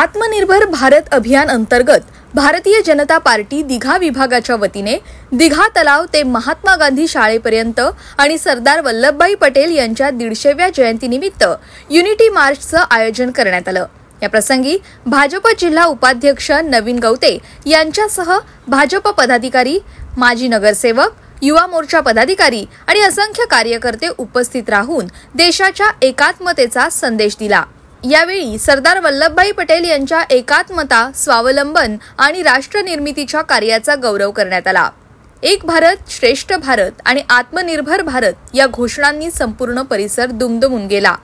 आत्मनिर्भर भारत अभियान अंतर्गत भारतीय जनता पार्टी दिघा विभागाच्या वतीने दिघा तलाव ते महात्मा गांधी शाळेपर्यंत आणि सरदार वल्लभभाई पटेल यांच्या 150व्या जयंतीनिमित्त युनिटी मार्चचं आयोजन करण्यात आलं। या प्रसंगी भाजप जिल्हा उपाध्यक्ष नवीन गवते यांच्यासह भाजप पदाधिकारी, माजी नगरसेवक, युवा मोर्चा पदाधिकारी आणि असंख्य कार्यकर्ते उपस्थित राहून देशाच्या एकात्मतेचा संदेश दिला। यावेळी सरदार वल्लभभाई पटेल यांच्या एकात्मता, स्वावलंबन आणि राष्ट्र निर्मितीच्या कार्याचा गौरव करण्यात आला। एक भारत श्रेष्ठ भारत आणि आत्मनिर्भर भारत या घोषणांनी संपूर्ण परिसर दुमदुमून गेला।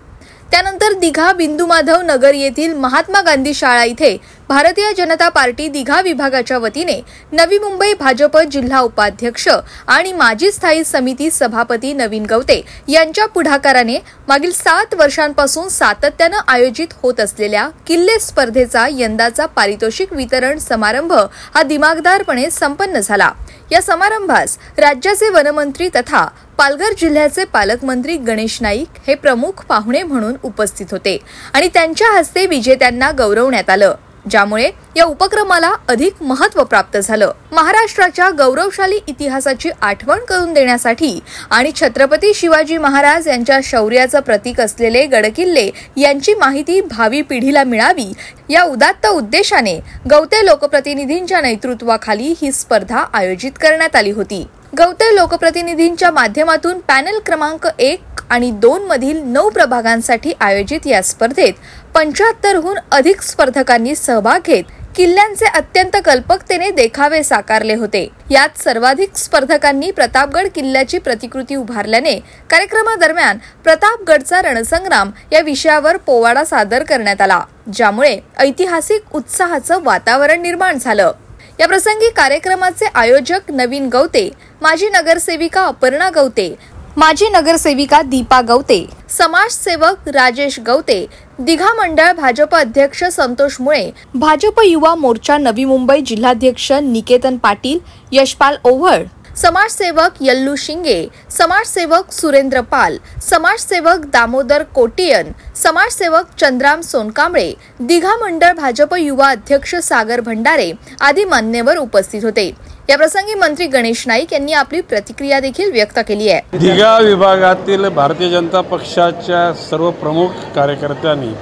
त्यानंतर दिघा बिंदू माधव नगर येथील महात्मा गांधी शाळा इथे भारतीय जनता पार्टी दिघा विभागाच्या वतीने नवी मुंबई भाजप जिल्हा उपाध्यक्ष आणि माजी स्थायी समिती सभापती नवीन गवते यांच्या पुढाकाराने मागील 7 वर्षांपासून सातत्याने आयोजित होत असलेल्या किल्ले स्पर्धेचा यंदाचा पारितोषिक वितरण समारंभ हा दिमागदारपणे संपन्न झाला। या समारंभास राज्याचे वनमंत्री तथा पालघर जिल्ह्याचे पालकमंत्री गणेश नाईक हे प्रमुख पाहुणे म्हणून उपस्थित होते आणि त्यांच्या हस्ते विजेत्यांना गौरवण्यात आलं, ज्यामुळे या उपक्रमाला अधिक महत्त्व प्राप्त झालं। महाराष्ट्राच्या गौरवशाली इतिहासाची आठवण करून देण्यासाठी आणि छत्रपती शिवाजी महाराज यांच्या शौर्याचं प्रतीक असलेले गडकिल्ले यांची माहिती भावी पिढीला मिळावी या उदात्त उद्देशाने गवते लोकप्रतिनिधींच्या नेतृत्वाखाली ही स्पर्धा आयोजित करण्यात आली होती। गवते लोकप्रतिनिधींच्या माध्यमातून पॅनल क्रमांक 1 आणि 2 मधील 9 प्रभागांसाठी आयोजित या स्पर्धेत 75हून अधिक स्पर्धकांनी सहभाग घेत किल्ल्यांचे अत्यंत कल्पकतेने देखावे साकारले होते। यात सर्वाधिक स्पर्धकांनी प्रतापगड किल्ल्याची प्रतिकृती उभारल्याने कार्यक्रमादरम्यान प्रतापगडचा रणसंग्राम या विषयावर पोवाडा सादर करण्यात आला, ज्यामुळे ऐतिहासिक उत्साहाचं वातावरण निर्माण झालं। या प्रसंगी कार्यक्रमाचे आयोजक नवीन गवते, माजी नगरसेविका अपर्णा गवते, माजी नगरसेविका दीपा गवते, समाजसेवक राजेश गवते, दिघा मंडळ भाजप अध्यक्ष संतोष मुळे, भाजप युवा मोर्चा नवी मुंबई जिल्हाध्यक्ष निकेतन पाटील, यशपाल ओव्हळ, समाजसेवक यल्लू शिंगे, समाजसेवक सुरेंद्र पाल, समाजसेवक दामोदर कोटियन, समाजसेवक चंद्राम सोनकांबळे, दिघा मंडळ भाजप युवा अध्यक्ष सागर भंडारे आदी मान्यवर उपस्थित होते। या प्रसंगी मंत्री गणेश नाईक यांनी आपली प्रतिक्रिया देखील व्यक्त केली आहे। दिघा विभागातील भारतीय जनता पक्षाच्या सर्व प्रमुख कार्यकर्त्यांनी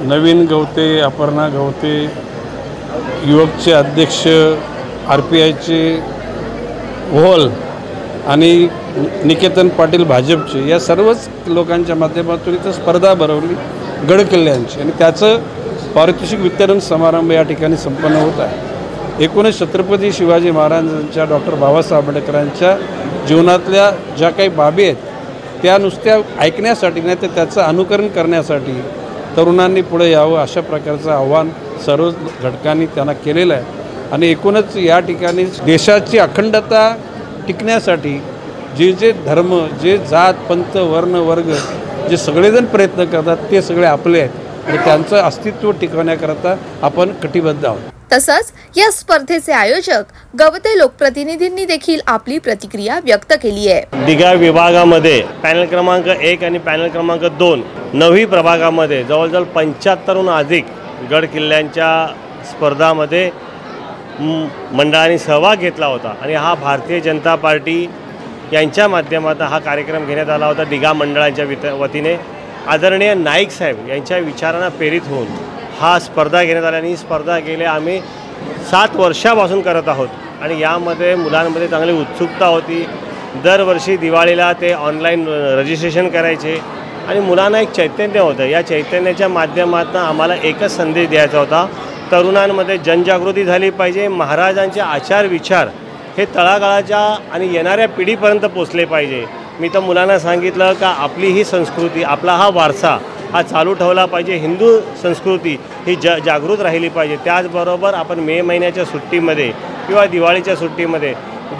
नवीन गवते, अपर्णा गवते, युवकचे अध्यक्ष, RPIचे ओव्हळ आणि निकेतन पाटील भाजपचे या सर्वच लोकांच्या माध्यमातून इथं स्पर्धा भरवली गडकिल्ल्यांची आणि त्याचं पारितोषिक वितरण समारंभ या ठिकाणी संपन्न होत आहे। एकूणच छत्रपती शिवाजी महाराजांच्या डॉक्टर बाबासाहेब आंबेडकरांच्या जीवनातल्या ज्या काही बाबी आहेत त्या नुसत्या ऐकण्यासाठी नाही तर त्याचं अनुकरण करण्यासाठी तरुणांनी पुढे यावं अशा प्रकारचं आव्हान सर्व घटकांनी त्यांना केलेलं आहे। आणि एकूणच या ठिकाणी देशाची अखंडता टिकण्यासाठी जे जे धर्म, जे जात, पंथ, वर्ण, वर्ग जे सगळेजण प्रयत्न करतात ते सगळे आपले आहेत आणि त्यांचं अस्तित्व टिकवण्याकरता आपण कटिबद्ध आहोत। तसंच या स्पर्धेचे आयोजक गवते लोकप्रतिनिधींनी देखील आपली प्रतिक्रिया व्यक्त केली आहे। दिघा विभागामध्ये पॅनल क्रमांक 1 आणि पॅनल क्रमांक 2 नवी प्रभागामध्ये जवळजवळ 75हून अधिक गड किल्ल्यांच्या स्पर्धामध्ये मंडळाने सहभाग घेतला होता आणि हा भारतीय जनता पार्टी यांच्या माध्यमातून हा कार्यक्रम घेण्यात आला होता। दिघा मंडळाच्या वतीने आदरणीय नाईक साहेब यांच्या विचारांना प्रेरित होऊन हा स्पर्धा घेण्यात आला आणि ही स्पर्धा गेल्या आम्ही 7 वर्षापासून करत आहोत आणि यामध्ये मुलांमध्ये चांगली उत्सुकता होती। दरवर्षी दिवाळीला ते ऑनलाईन रजिस्ट्रेशन करायचे आणि मुलांना एक चैतन्य होतं। या चैतन्याच्या माध्यमातून आम्हाला एकच संदेश द्यायचा होता, तरुणांमध्ये जनजागृती झाली पाहिजे, महाराजांचे आचार विचार हे तळागाळाच्या आणि येणाऱ्या पिढीपर्यंत पोचले पाहिजे। मी तर मुलांना सांगितलं का आपली ही संस्कृती, आपला हा वारसा हा चालू ठेवला पाहिजे, हिंदू संस्कृती ही जागृत राहिली पाहिजे। त्याचबरोबर आपण मे महिन्याच्या सुट्टीमध्ये किंवा दिवाळीच्या सुट्टीमध्ये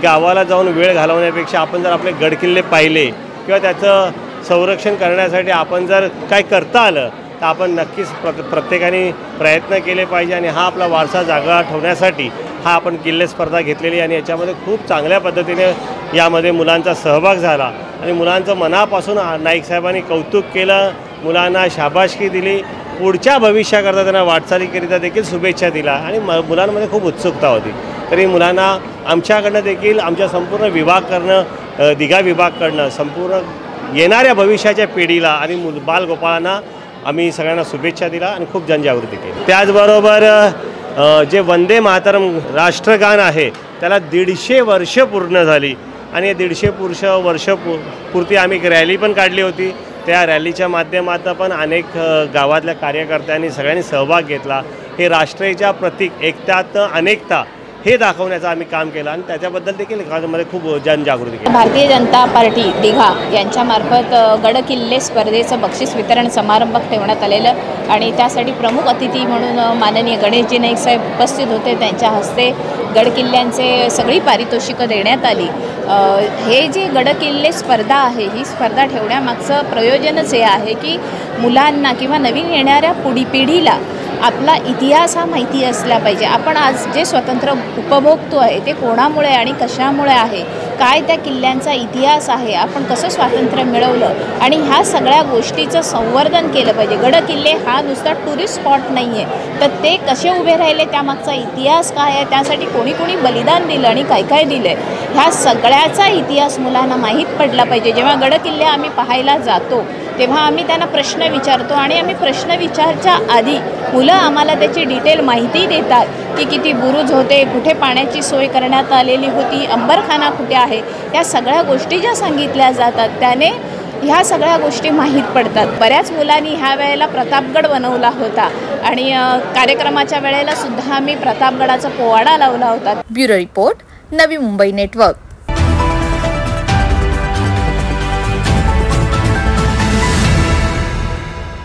गावाला जाऊन वेळ घालवण्यापेक्षा आपण जर आपले गडकिल्ले पाहिले किंवा त्याचं संरक्षण करण्यासाठी आपण जर काय करता आलं तर आपण नक्कीच प्रत्येकाने प्रयत्न केले पाहिजे आणि हा आपला वारसा जागा ठेवण्यासाठी हा आपण किल्ले स्पर्धा घेतलेली आणि याच्यामध्ये खूप चांगल्या पद्धतीने यामध्ये मुलांचा सहभाग झाला आणि मुलांचं मनापासून नाईक साहेबांनी कौतुक केलं, मुलांना शाबासकी दिली पुढच्या भविष्याकरता त्यांना वाटचालीकरिता देखील शुभेच्छा दिला आणि मुलांमध्ये खूप उत्सुकता होती. तरी मुलांना आमच्याकडनं देखील आमच्या संपूर्ण विभागकडनं दिघा विभागकडनं संपूर्ण येणाऱ्या भविष्याच्या पिढीला आणि बालगोपाळांना आम्ही सगळ्यांना शुभेच्छा दिला आणि खूप जनजागृती केली. त्याचबरोबर जे वंदे मातरम राष्ट्रगान आहे त्याला 150 वर्ष पूर्ण झाली आणि 150 वर्ष पूर्ती आम्ही एक रॅली पण काढली होती. त्या रॅलीच्या माध्यमातून पण अनेक गावातल्या कार्यकर्त्यांनी सगळ्यांनी सहभाग घेतला. हे राष्ट्राच्या प्रतीक एकत्यात अनेकता हे दाखवण्याचं आम्ही काम केलं आणि त्याच्याबद्दल देखील मध्ये खूप जनजागृती केली. भारतीय जनता पार्टी दिघा यांच्यामार्फत गडकिल्ले स्पर्धेचं बक्षीस वितरण समारंभ ठेवण्यात आलेलं आणि त्यासाठी प्रमुख अतिथी म्हणून माननीय गणेशजी नाईक साहेब उपस्थित होते. त्यांच्या हस्ते गडकिल्ल्यांचे सगळी पारितोषिकं देण्यात आली. हे जे गडकिल्ले स्पर्धा आहे ही स्पर्धा ठेवण्यामागचं प्रयोजनच हे आहे की मुलांना किंवा नवीन येणाऱ्या पिढीला आपला इतिहास हा माहिती असला पाहिजे. आपण आज जे स्वतंत्र उपभोगतो आहे ते कोणामुळे आणि कशामुळे आहे, काय त्या किल्ल्यांचा इतिहास आहे, आपण कसं स्वातंत्र्य मिळवलं आणि ह्या सगळ्या गोष्टीचं संवर्धन केलं पाहिजे. गडकिल्ले हा नुसता टुरिस्ट स्पॉट नाही आहे, तर ते कसे उभे राहिले, त्यामागचा इतिहास काय आहे, त्यासाठी कोणी कोणी बलिदान दिलं आणि काय काय दिलं आहे, ह्या सगळ्याचा इतिहास मुलांना माहीत पडला पाहिजे. जेव्हा गडकिल्ले आम्ही पाहायला जातो तेव्हा आम्ही त्यांना प्रश्न विचारतो आणि आम्ही प्रश्न विचारच्या आधी मुलं आम्हाला त्याची डिटेल माहिती देतात की किती बुरुज होते, कुठे पाण्याची सोय करण्यात आलेली होती, अंबरखाना कुठे आहे, या सगळ्या गोष्टी ज्या सांगितल्या जातात त्याने ह्या सगळ्या गोष्टी माहीत पडतात. बऱ्याच मुलांनी ह्या वेळेला प्रतापगड बनवला होता आणि कार्यक्रमाच्या वेळेला सुद्धा आम्ही प्रतापगडाचा पोवाडा लावला होता. Bureau report, Navi Mumbai network.